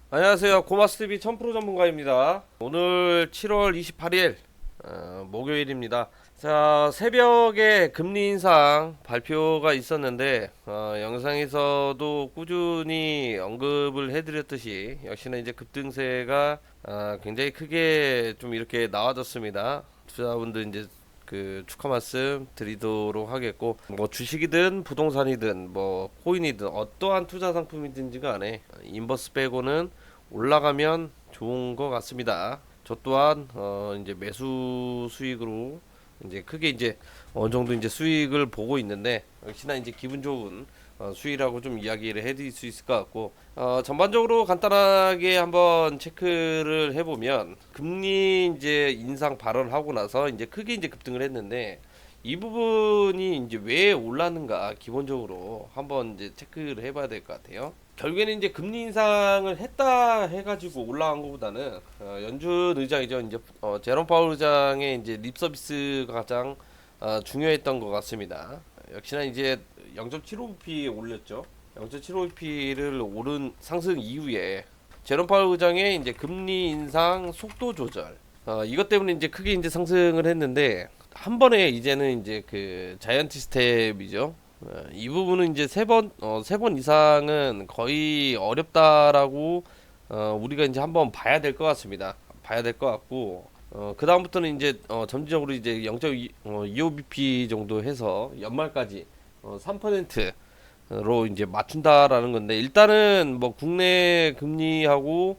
안녕하세요. 고마스TV 1000% 전문가입니다. 오늘 7월 28일 목요일입니다. 자, 새벽에 금리 인상 발표가 있었는데 영상에서도 꾸준히 언급을 해드렸듯이 역시나 이제 급등세가 굉장히 크게 좀 이렇게 나와졌습니다. 투자분들 이제 그 축하 말씀 드리도록 하겠고, 뭐 주식이든 부동산이든 뭐 코인이든 어떠한 투자 상품이든지 간에 인버스 빼고는 올라가면 좋은 것 같습니다. 저 또한 이제 매수 수익으로 이제 크게 이제 어느 정도 이제 수익을 보고 있는데, 역시나 이제 기분 좋은 수익이라고 좀 이야기를 해드릴 수 있을 것 같고, 전반적으로 간단하게 한번 체크를 해보면 금리 이제 인상 발언을 하고 나서 이제 크게 이제 급등을 했는데, 이 부분이 이제 왜 올랐는가 기본적으로 한번 이제 체크를 해봐야 될 것 같아요. 결국에는 이제 금리 인상을 했다 해가지고 올라간 것보다는 연준 의장이죠. 이제 제롬 파월 의장의 이제 립 서비스가 가장 중요했던 것 같습니다. 역시나 이제 0.75bp 올렸죠. 0.75bp를 오른 상승 이후에 제롬 파월 의장의 이제 금리 인상 속도 조절, 이것 때문에 이제 크게 이제 상승을 했는데, 한 번에 이제는 이제 그 자이언트 스텝이죠. 이 부분은 이제 세 번 이상은 거의 어렵다라고 우리가 이제 한번 봐야 될 것 같습니다. 봐야 될 것 같고, 그 다음부터는 이제 점진적으로 이제 0.25bp 정도 해서 연말까지 3%로 이제 맞춘다라는 건데, 일단은 뭐 국내 금리하고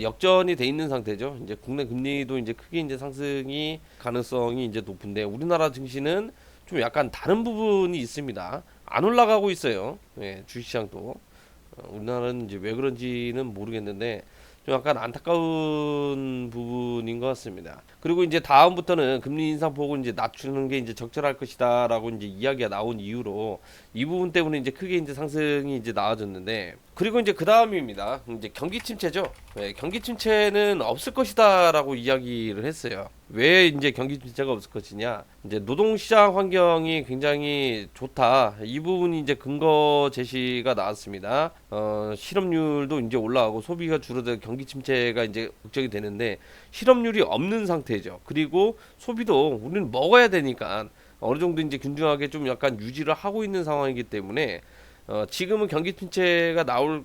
역전이 돼 있는 상태죠. 이제 국내 금리도 이제 크게 이제 상승이 가능성이 이제 높은데, 우리나라 증시는 좀 약간 다른 부분이 있습니다. 안 올라가고 있어요. 예, 주식시장도. 우리나라는 이제 왜 그런지는 모르겠는데 좀 약간 안타까운 부분인 것 같습니다. 그리고 이제 다음부터는 금리 인상 폭을 이제 낮추는 게 이제 적절할 것이다라고 이제 이야기가 나온 이후로 이 부분 때문에 이제 크게 이제 상승이 이제 나와졌는데, 그리고 이제 그 다음입니다. 이제 경기 침체죠. 네, 경기 침체는 없을 것이다라고 이야기를 했어요. 왜 이제 경기 침체가 없을 것이냐? 이제 노동시장 환경이 굉장히 좋다. 이 부분이 이제 근거 제시가 나왔습니다. 실업률도 이제 올라가고 소비가 줄어들 경기 침체가 이제 걱정이 되는데, 실업률이 없는 상태죠. 그리고 소비도 우리는 먹어야 되니까 어느 정도 이제 균등하게 좀 약간 유지를 하고 있는 상황이기 때문에 지금은 경기 침체가 나올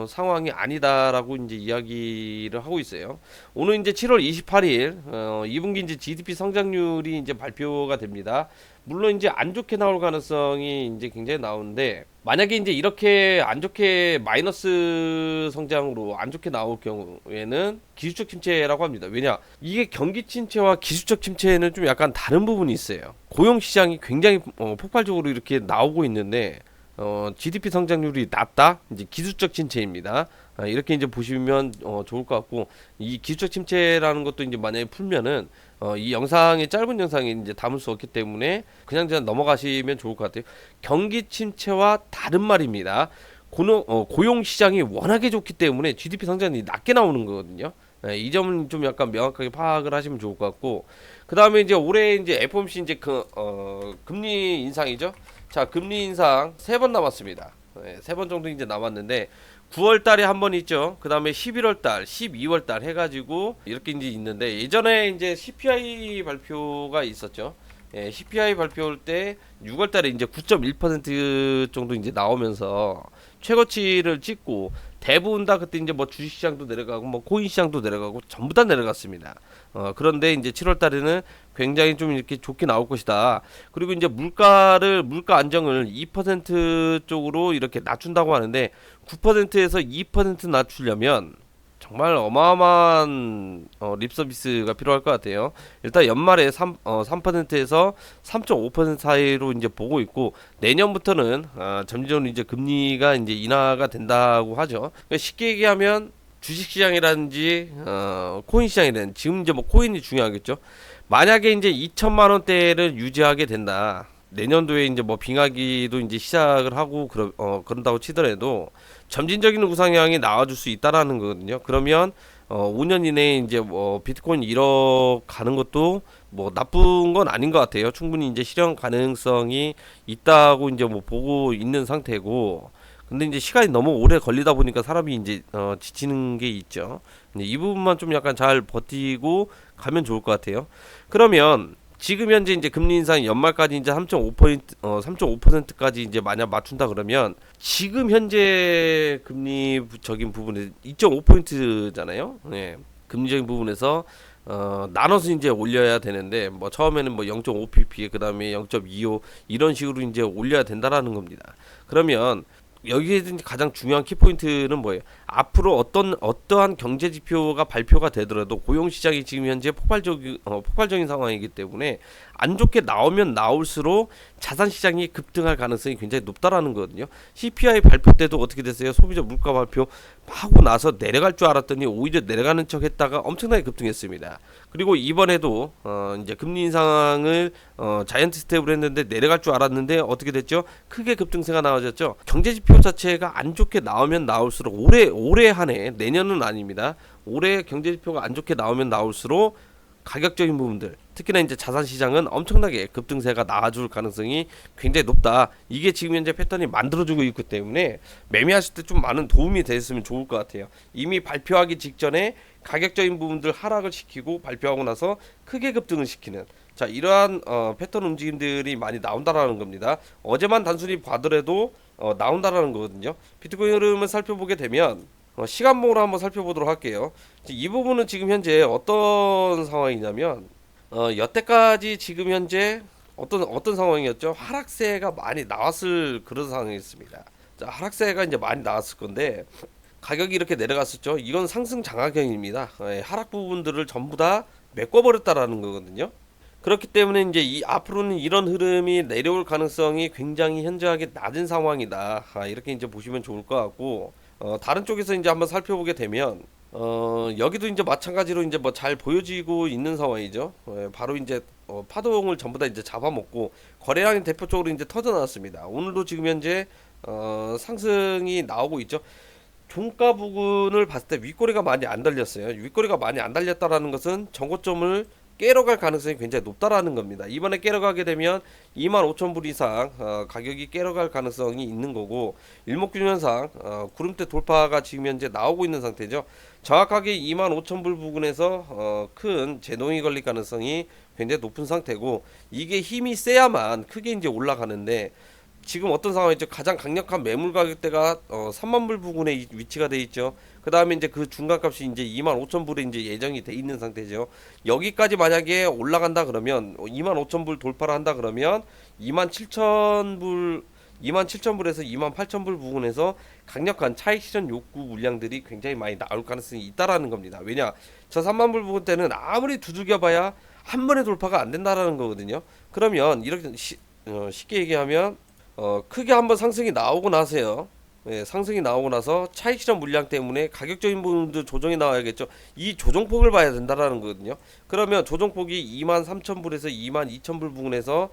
상황이 아니다라고 이제 이야기를 하고 있어요. 오늘 이제 7월 28일 2분기 이제 GDP 성장률이 이제 발표가 됩니다. 물론 이제 안 좋게 나올 가능성이 이제 굉장히 나오는데, 만약에 이제 이렇게 안 좋게 마이너스 성장으로 안 좋게 나올 경우에는 기술적 침체라고 합니다. 왜냐? 이게 경기 침체와 기술적 침체는 좀 약간 다른 부분이 있어요. 고용 시장이 굉장히 폭발적으로 이렇게 나오고 있는데 GDP 성장률이 낮다, 이제 기술적 침체입니다. 이렇게 이제 보시면 좋을 것 같고, 이 기술적 침체라는 것도 이제 만약에 풀면은 이 영상의 짧은 영상에 이제 담을 수 없기 때문에 그냥 넘어가시면 좋을 것 같아요. 경기 침체와 다른 말입니다. 고용 시장이 워낙에 좋기 때문에 GDP 성장이 낮게 나오는 거거든요. 이 점은 좀 약간 명확하게 파악을 하시면 좋을 것 같고, 그 다음에 이제 올해 이제 FOMC 이제 금리 인상이죠. 자, 금리 인상 3번 남았습니다. 네, 3번 정도 이제 남았는데, 9월 달에 한 번 있죠. 그 다음에 11월 달, 12월 달 해가지고 이렇게 이제 있는데, 예전에 이제 CPI 발표가 있었죠. 예, CPI 발표할 때 6월 달에 이제 9.1% 정도 이제 나오면서 최고치를 찍고, 대부분 다 그때 이제 뭐 주식시장도 내려가고 뭐 코인 시장도 내려가고 전부 다 내려갔습니다. 그런데 이제 7월 달에는 굉장히 좀 이렇게 좋게 나올 것이다. 그리고 이제 물가 안정을 2% 쪽으로 이렇게 낮춘다고 하는데, 9%에서 2% 낮추려면 정말 어마어마한 립 서비스가 필요할 것 같아요. 일단 연말에 3%에서 3.5% 사이로 이제 보고 있고, 내년부터는 점진적으로 이제 금리가 이제 인하가 된다고 하죠. 그러니까 쉽게 얘기하면 주식 시장이라든지 코인 시장이라든지, 지금 이제 뭐 코인이 중요하겠죠. 만약에 이제 2천만 원대를 유지하게 된다. 내년도에 이제 뭐 빙하기도 이제 시작을 하고 그런다고 치더라도 점진적인 우상향이 나와줄 수 있다라는 거거든요. 그러면 5년 이내에 이제 뭐 비트코인 1억 가는 것도 뭐 나쁜 건 아닌 것 같아요. 충분히 이제 실현 가능성이 있다고 이제 뭐 보고 있는 상태고, 근데 이제 시간이 너무 오래 걸리다 보니까 사람이 이제 지치는 게 있죠. 이 부분만 좀 약간 잘 버티고 가면 좋을 것 같아요. 그러면 지금 현재 이제 금리 인상 연말까지 이제 3.5% 3.5%까지 이제 만약 맞춘다 그러면 지금 현재 금리적인 부분에 2.5%잖아요. 네. 금리적인 부분에서 나눠서 이제 올려야 되는데 뭐 처음에는 뭐 0.5pp 그다음에 0.25 이런 식으로 이제 올려야 된다라는 겁니다. 그러면 여기에 가장 중요한 키포인트는 뭐예요? 앞으로 어떠한 경제 지표가 발표가 되더라도 고용 시장이 지금 현재 폭발적인 상황이기 때문에 안 좋게 나오면 나올수록 자산 시장이 급등할 가능성이 굉장히 높다라는 거거든요. CPI 발표 때도 어떻게 됐어요? 소비자 물가 발표 하고 나서 내려갈 줄 알았더니 오히려 내려가는 척 했다가 엄청나게 급등했습니다. 그리고 이번에도 이제 금리 인상을 자이언트 스텝으로 했는데 내려갈 줄 알았는데 어떻게 됐죠? 크게 급등세가 나와졌죠. 경제 지표 자체가 안 좋게 나오면 나올수록 올해 한 해, 내년은 아닙니다. 올해 경제 지표가 안 좋게 나오면 나올수록 가격적인 부분들, 특히나 이제 자산 시장은 엄청나게 급등세가 나와줄 가능성이 굉장히 높다. 이게 지금 현재 패턴이 만들어지고 있기 때문에 매매하실 때 좀 많은 도움이 됐으면 좋을 것 같아요. 이미 발표하기 직전에 가격적인 부분들 하락을 시키고 발표하고 나서 크게 급등을 시키는 자 이러한 패턴 움직임들이 많이 나온다라는 겁니다. 어제만 단순히 봐더라도 나온다라는 거거든요. 비트코인 흐름을 살펴보게 되면 시간봉으로 한번 살펴보도록 할게요. 이 부분은 지금 현재 어떤 상황이냐면 여태까지 지금 현재 어떤 상황이었죠? 하락세가 많이 나왔을 그런 상황이었습니다. 자, 하락세가 이제 많이 나왔을 건데 가격이 이렇게 내려갔었죠. 이건 상승 장악형입니다. 하락 부분들을 전부 다 메꿔버렸다라는 거거든요. 그렇기 때문에 이제 앞으로는 이런 흐름이 내려올 가능성이 굉장히 현저하게 낮은 상황이다. 이렇게 이제 보시면 좋을 것 같고 다른 쪽에서 이제 한번 살펴보게 되면 여기도 이제 마찬가지로 이제 뭐 잘 보여지고 있는 상황이죠. 바로 이제 파동을 전부 다 이제 잡아먹고 거래량이 대표적으로 이제 터져 나왔습니다. 오늘도 지금 현재 상승이 나오고 있죠. 종가 부근을 봤을 때 윗꼬리가 많이 안 달렸어요. 윗꼬리가 많이 안 달렸다라는 것은 정고점을 깨러 갈 가능성이 굉장히 높다라는 겁니다. 이번에 깨러 가게 되면 25,000불 이상 가격이 깨러 갈 가능성이 있는 거고 일목균형상 구름대 돌파가 지금 현재 나오고 있는 상태죠. 정확하게 25,000불 부근에서 큰 제동이 걸릴 가능성이 굉장히 높은 상태고 이게 힘이 세야만 크게 이제 올라가는데 지금 어떤 상황이죠? 가장 강력한 매물 가격대가 3만 불 부근에 위치가 돼 있죠. 그 다음에 이제 그 중간값이 이제 25,000불에 이제 예정이 돼 있는 상태죠. 여기까지 만약에 올라간다 그러면 25,000불 돌파를 한다 그러면 27,000불 27,000불에서 28,000불 부근에서 강력한 차익 실현 욕구 물량들이 굉장히 많이 나올 가능성이 있다라는 겁니다. 왜냐? 저 3만 불 부근 때는 아무리 두들겨봐야 한 번에 돌파가 안 된다라는 거거든요. 그러면 이렇게 쉽게 얘기하면 크게 한번 상승이 나오고 나서요. 예, 상승이 나오고 나서 차익 실현 물량 때문에 가격적인 부분도 조정이 나와야겠죠. 이 조정폭을 봐야 된다라는 거거든요. 그러면 조정폭이 23,000불에서 22,000불 부근에서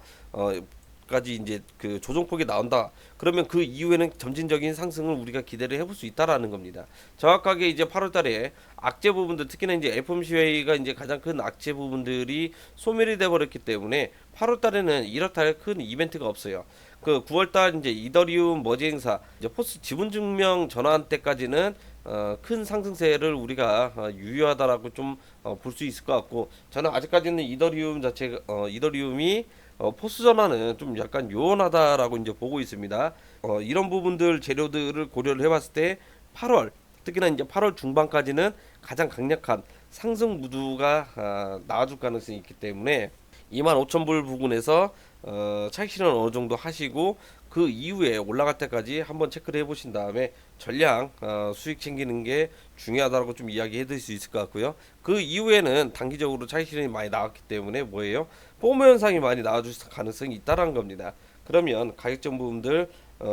까지 이제 그 조정폭이 나온다. 그러면 그 이후에는 점진적인 상승을 우리가 기대를 해볼 수 있다라는 겁니다. 정확하게 이제 8월달에 악재 부분들 특히나 이제 FOMC 회의가 이제 가장 큰 악재 부분들이 소멸이 돼 버렸기 때문에 8월달에는 이렇다 할 큰 이벤트가 없어요. 그 9월달 이제 이더리움 머지 행사 이제 포스 지분 증명 전환 때까지는 큰 상승세를 우리가 유효하다라고 좀 볼 수 있을 것 같고 저는 아직까지는 이더리움 자체 이더리움이 포스 전환은 좀 약간 요원하다라고 이제 보고 있습니다. 이런 부분들 재료들을 고려를 해봤을 때 8월 특히나 이제 8월 중반까지는 가장 강력한 상승 무드가 나와줄 가능성이 있기 때문에 25,000불 부근에서 차익 실현 어느 정도 하시고 그 이후에 올라갈 때까지 한번 체크를 해보신 다음에 전량 수익 챙기는 게 중요하다고 좀 이야기해 드릴 수 있을 것 같고요. 그 이후에는 단기적으로 차익 실현이 많이 나왔기 때문에 뭐예요? 포모 현상이 많이 나와줄 가능성이 있다라는 겁니다. 그러면 가격적 부분들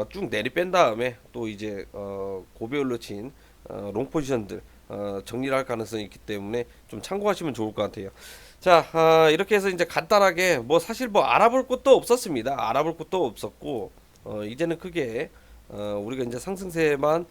쭉 내리 뺀 다음에 또 이제 고배율로 친 롱 포지션들 정리를 할 가능성이 있기 때문에 좀 참고하시면 좋을 것 같아요. 자, 이렇게 해서 이제 간단하게 뭐 사실 뭐 알아볼 것도 없었습니다. 알아볼 것도 없었고 이제는 크게 우리가 이제 상승세만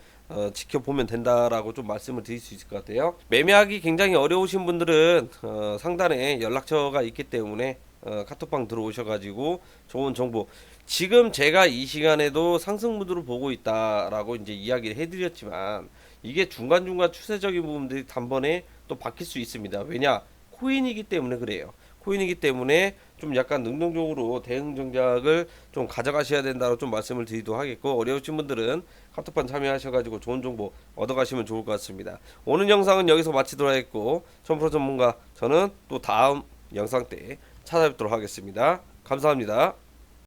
지켜보면 된다라고 좀 말씀을 드릴 수 있을 것 같아요. 매매하기 굉장히 어려우신 분들은 상단에 연락처가 있기 때문에 카톡방 들어오셔가지고 좋은 정보. 지금 제가 이 시간에도 상승 무드로 보고 있다라고 이제 이야기를 해드렸지만 이게 중간중간 추세적인 부분들이 단번에 또 바뀔 수 있습니다. 왜냐? 코인이기 때문에 그래요. 코인이기 때문에 좀 약간 능동적으로 대응 전략을 좀 가져가셔야 된다고 좀 말씀을 드리도록 하겠고, 어려우신 분들은 카톡방 참여하셔가지고 좋은 정보 얻어가시면 좋을 것 같습니다. 오늘 영상은 여기서 마치도록 하겠고, 1000% 전문가 저는 또 다음 영상 때 찾아뵙도록 하겠습니다. 감사합니다.